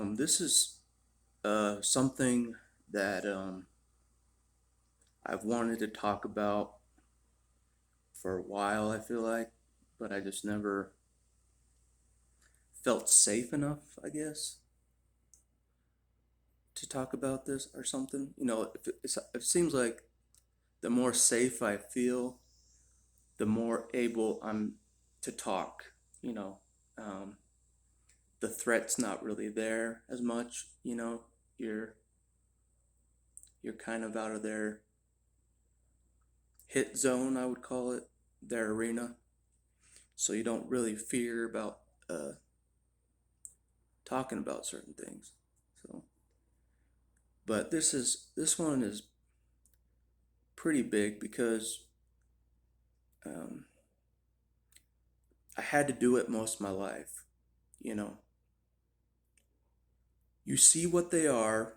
This is something that I've wanted to talk about for a while, I feel like, but I just never felt safe enough, I guess, to talk about this or something. It seems like the more safe I feel, the more able I'm to talk. You know, um, the threat's not really there as much. You're you're kind of out of their hit zone, I would call it, their arena. So you don't really fear about uh, talking about certain things. So, but this one is pretty big because um, I had to do it most of my life. You know, you see what they are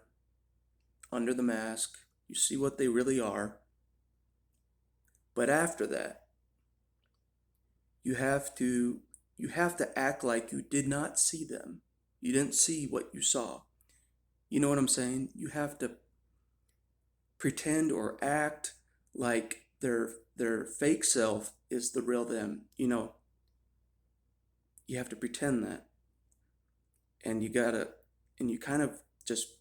under the mask. You see what they really are. But after that, you have to you have to act like you did not see them. You didn't see what you saw. You know what I'm saying? You have to pretend or act like their fake self is the real them. You have to pretend that, and you kind of just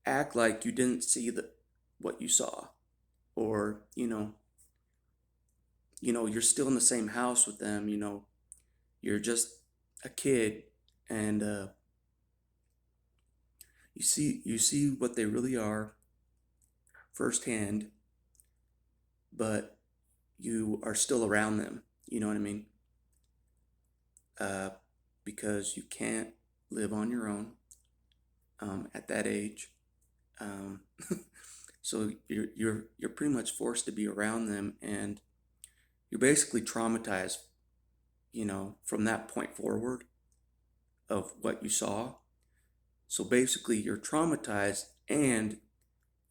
act like you didn't see what you saw, or you're still in the same house with them. You're just a kid, and you see what they really are firsthand, but you are still around them. You know what I mean? uh, because you can't live on your own at that age. Um, so you're pretty much forced to be around them, and you're basically traumatized. From that point forward of what you saw. So basically, you're traumatized, and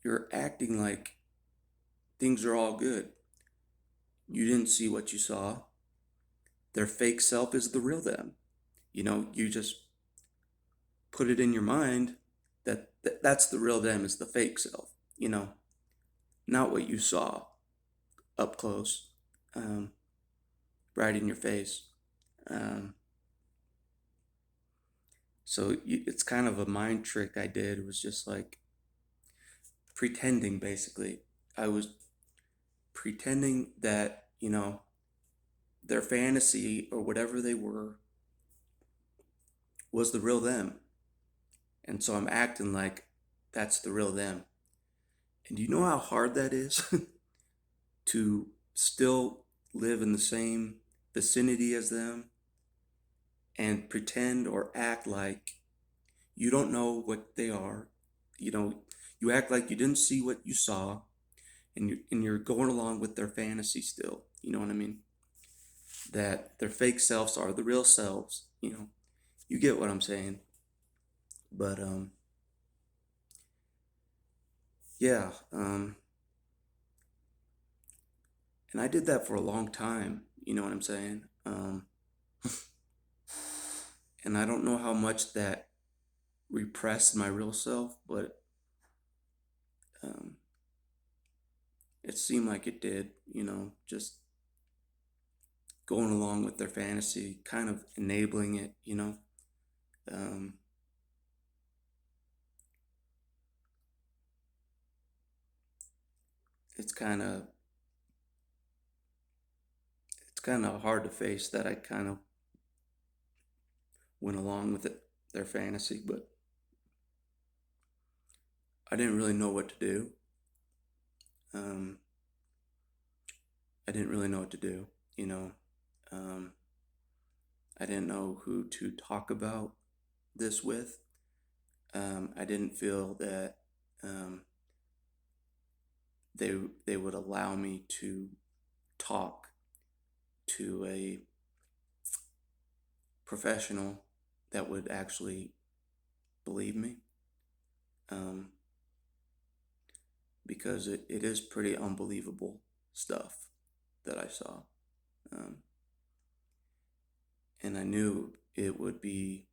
you're acting like things are all good. You didn't see what you saw. Their fake self is the real them. You just put it in your mind that's the real them, is the fake self, not what you saw up close, um, right in your face. Um, it's kind of a mind trick I did. It was just like pretending, basically. I was pretending that, their fantasy or whatever they were was the real them. And so I'm acting like that's the real them. And do you know how hard that is to still live in the same vicinity as them and pretend or act like you don't know what they are? You know, you act like you didn't see what you saw, and you're going along with their fantasy still. You know what I mean? That their fake selves are the real selves. You get what I'm saying. But yeah, and I did that for a long time. You know what I'm saying? And I don't know how much that repressed my real self, but um, it seemed like it did. Just going along with their fantasy, kind of enabling it. Um, it's kind of it's kind of hard to face that I kind of went along with it, their fantasy, but I didn't really know what to do. Um, I didn't really know what to do. You know, um, I didn't know who to talk about this with. I didn't feel that um, they would allow me to talk to a professional that would actually believe me, um, because it is pretty unbelievable stuff that I saw. Um, and I knew it would be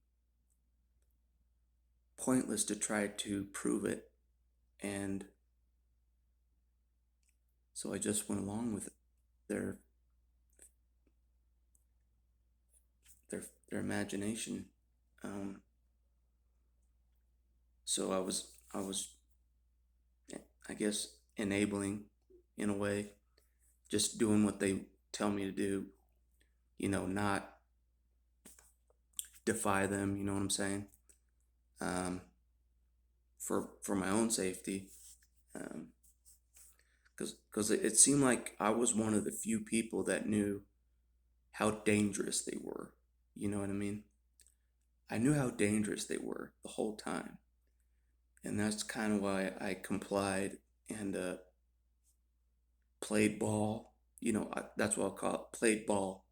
pointless to try to prove it. And so I just went along with their their imagination. Um, so I was I guess enabling in a way, just doing what they tell me to do, not defy them, you know what I'm saying? Um, for my own safety. Um, because it seemed like I was one of the few people that knew how dangerous they were. You know what I mean? I knew how dangerous they were the whole time. And that's kind of why I complied and played ball. That's what I'll call it, played ball.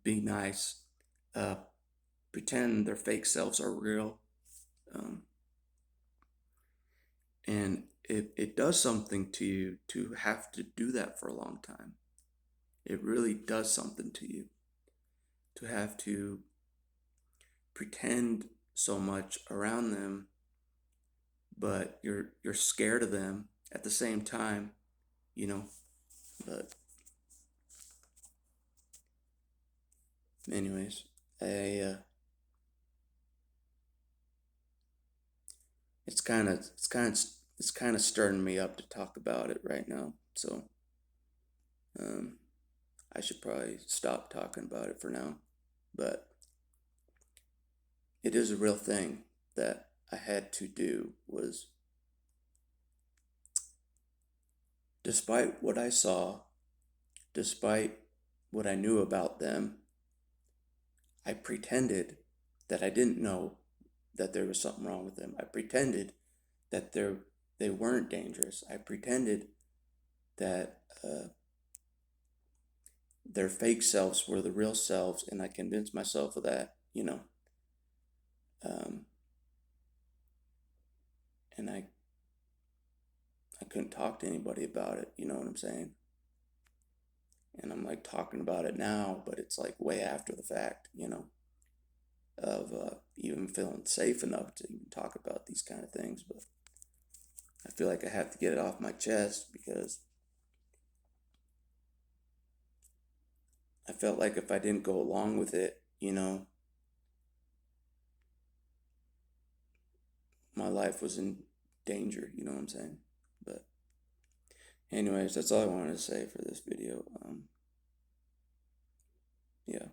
Be nice. Uh, Pretend their fake selves are real. Um, and it does something to you to have to do that for a long time. It really does something to you to have to pretend so much around them, but you're scared of them at the same time, you know. But anyways, I it's kind of stirring me up to talk about it right now. So um, I should probably stop talking about it for now. But it is a real thing that I had to do was, despite what I saw, despite what I knew about them, I pretended that I didn't know that there was something wrong with them. I pretended that they weren't dangerous. I pretended that their fake selves were the real selves, and I convinced myself of that. Um, and I couldn't talk to anybody about it. You know what I'm saying? And I'm like talking about it now, but it's like way after the fact. Of even feeling safe enough to even talk about these kind of things. But I feel like I have to get it off my chest because I felt like if I didn't go along with it, my life was in danger. You know what I'm saying? But anyways, that's all I wanted to say for this video. Yeah,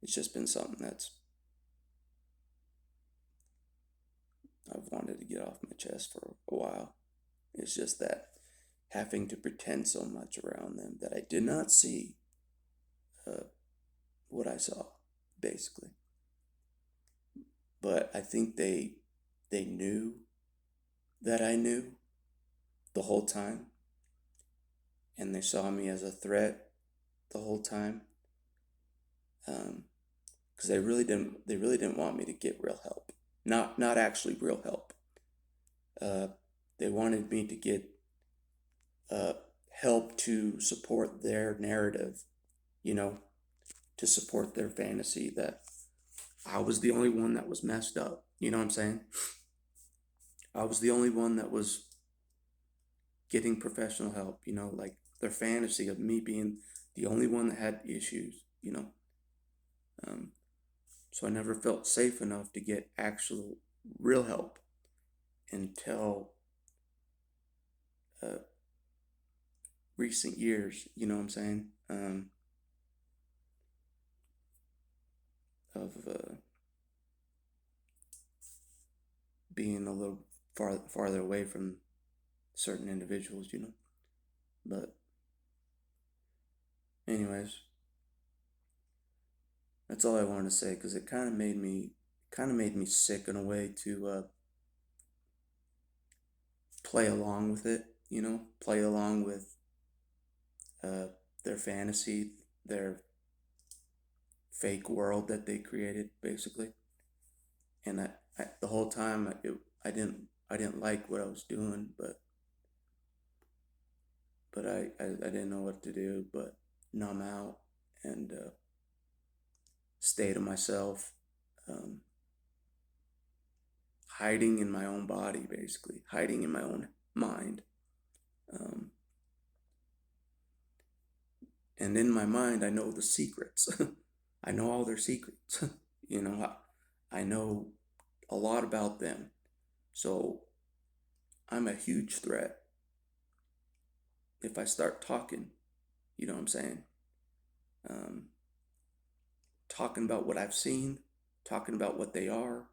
it's just been something that's I've wanted to get off my chest for a while. It's just that having to pretend so much around them that I did not see uh, what I saw, basically. But I think they knew that I knew the whole time, and they saw me as a threat the whole time. Because they really didn't want me to get real help. Not actually real help. Uh, they wanted me to get uh, help to support their narrative, you know, to support their fantasy that I was the only one that was messed up. You know what I'm saying? I was the only one that was getting professional help, like their fantasy of me being the only one that had issues. Um, so I never felt safe enough to get actual real help until uh, recent years, you know what I'm saying? Of being a little farther away from certain individuals. But anyways, that's all I wanted to say because it kind of made me sick in a way to play along with it. Play along with uh, their fantasy, their fake world that they created, basically. And the whole time I didn't like what I was doing, but I didn't know what to do but numb out and stay to myself. Um, hiding in my own body, basically, hiding in my own mind. Um, and in my mind, I know the secrets. I know all their secrets. You know, I know a lot about them. So I'm a huge threat if I start talking. You know what I'm saying? Um, Talking about what I've seen, talking about what they are,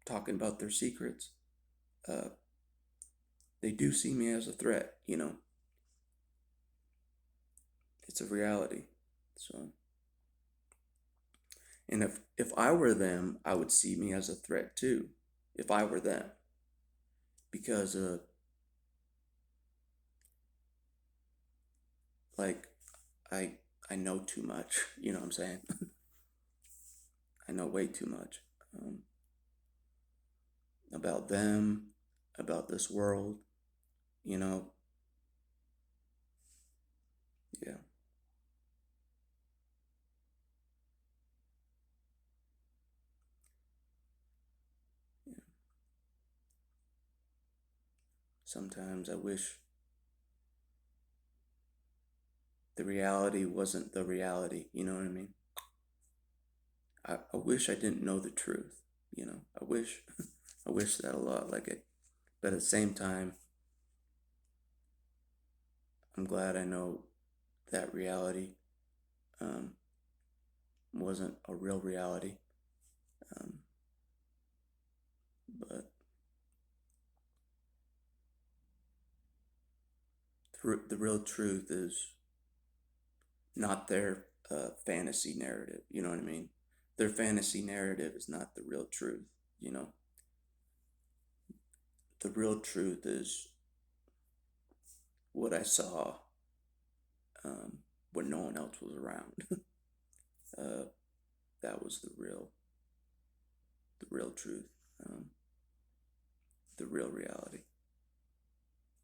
talking about their secrets. Uh, they do see me as a threat, you know. It's a reality. So, and if I were them, I would see me as a threat too. If I were them, because like I I know too much. You know what I'm saying? I know way too much about them, about this world. You know, yeah, yeah. Sometimes I wish the reality wasn't the reality. You know what I mean? I wish I didn't know the truth. You know, I wish I wish that a lot. Like it, but at the same time, I'm glad I know that reality um, wasn't a real reality. Um, but the real truth is not their fantasy narrative. You know what I mean? Their fantasy narrative is not the real truth. You know, the real truth is what I saw when no one else was around. uh, that was the real truth, um, the real reality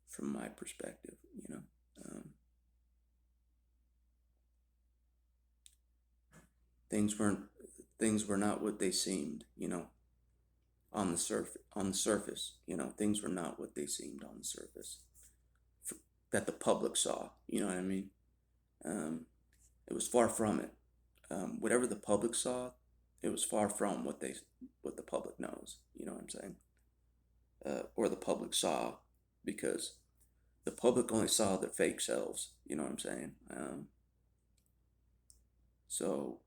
from my perspective. You know, um, things weren't things were not what they seemed. You know, on the surface. You know, things were not what they seemed on the surface that the public saw. You know what I mean? Um, it was far from it. Whatever the public saw, it was far from what the public knows. You know what I'm saying? Or the public saw, because the public only saw their fake selves. You know what I'm saying? So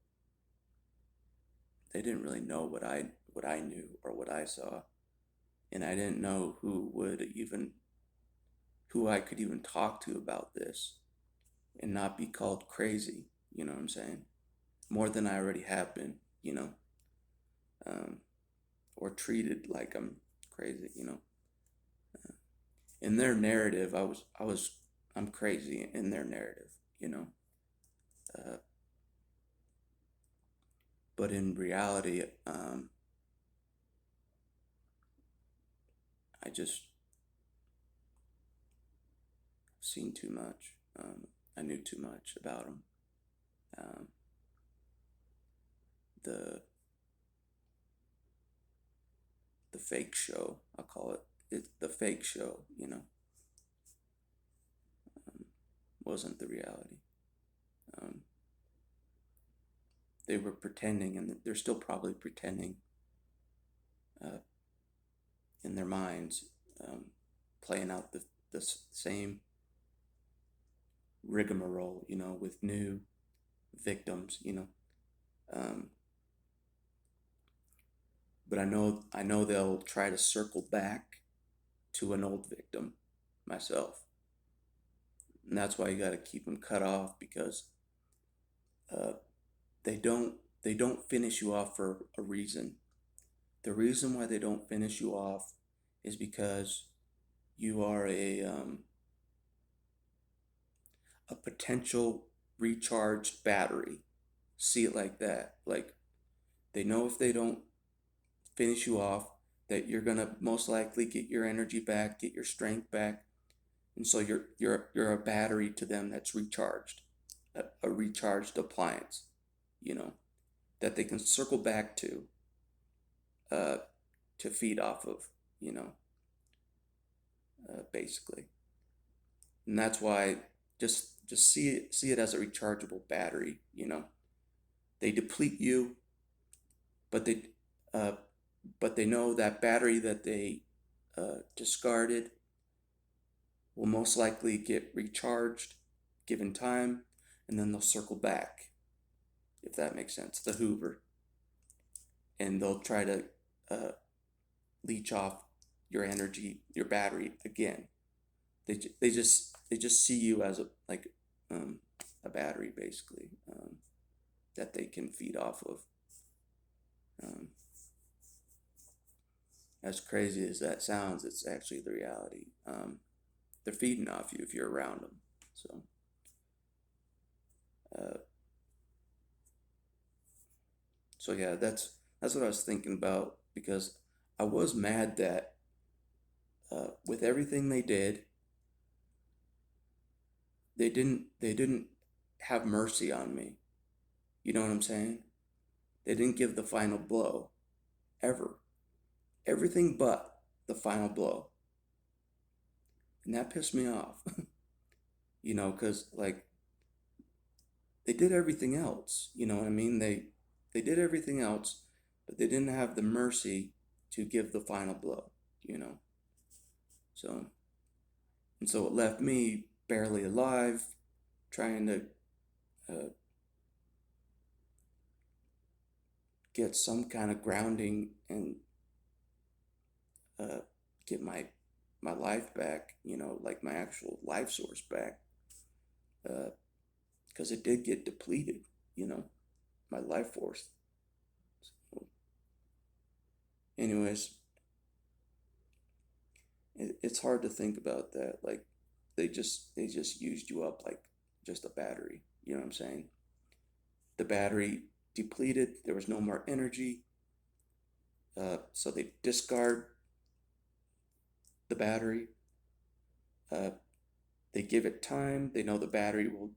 they didn't really know what I knew or what I saw, and I didn't know who I could even talk to about this and not be called crazy. You know what I'm saying? More than I already have been. You know, um, or treated like I'm crazy. You know, in their narrative, I'm crazy in their narrative. You know, uh, but in reality, I just seen too much. I knew too much about them. Um, the the fake show, I call it the fake show. You know, wasn't the reality. Um, they were pretending, and they're still probably pretending uh, in their minds, um, playing out the same rigmarole. You know, with new victims. You know, um, but I know they'll try to circle back to an old victim myself. And that's why you got to keep them cut off, because uh, they don't finish you off for a reason. The reason why they don't finish you off is because you are a potential recharged battery. See it like that. Like, they know if they don't finish you off, that you're gonna most likely get your energy back, get your strength back, and so you're a battery to them that's recharged, a recharged appliance, you know, that they can circle back to, uh, to feed off of, you know, basically. And that's why just see it as a rechargeable battery, you know. They deplete you, but uh, they know that battery that they discarded will most likely get recharged given time, and then they'll circle back, if that makes sense, the Hoover, and they'll try to uh, leech off your energy, your battery again. They just see you as a battery, basically, that they can feed off of. Um, as crazy as that sounds, it's actually the reality. They're feeding off you if you're around them. So, uh, yeah, that's what I was thinking about, because I was mad that with everything they did, they didn't have mercy on me. You know what I'm saying? They didn't give the final blow ever. Everything but the final blow. And that pissed me off. You know, because like they did everything else. You know what I mean? They did everything else, but they didn't have the mercy to give the final blow, you know. So and so it left me barely alive, trying to uh, get some kind of grounding and uh, get my life back, you know, like my actual life source back, because it did get depleted, you know, my life force. So, anyways, it's hard to think about that. Like they just used you up like just a battery. You know what I'm saying? The battery depleted. There was no more energy. So they discard the battery. Uh, they give it time. They know the battery will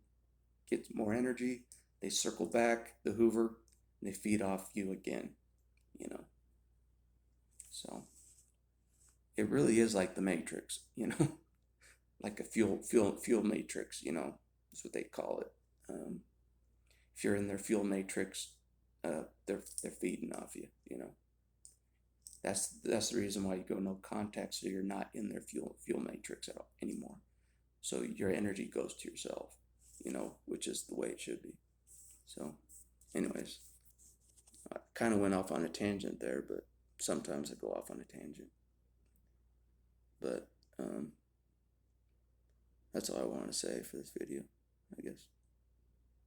get more energy. They circle back the Hoover and they feed off you again. You know. So it really is like the Matrix. You know, like a fuel matrix. You know, that's what they call it. If you're in their fuel matrix, they're feeding off you. You know, that's the reason why you go no contact, so you're not in their fuel matrix at all anymore. So your energy goes to yourself. You know, which is the way it should be. So, anyways, I kind of went off on a tangent there, but sometimes I go off on a tangent. But that's all I want to say for this video, I guess.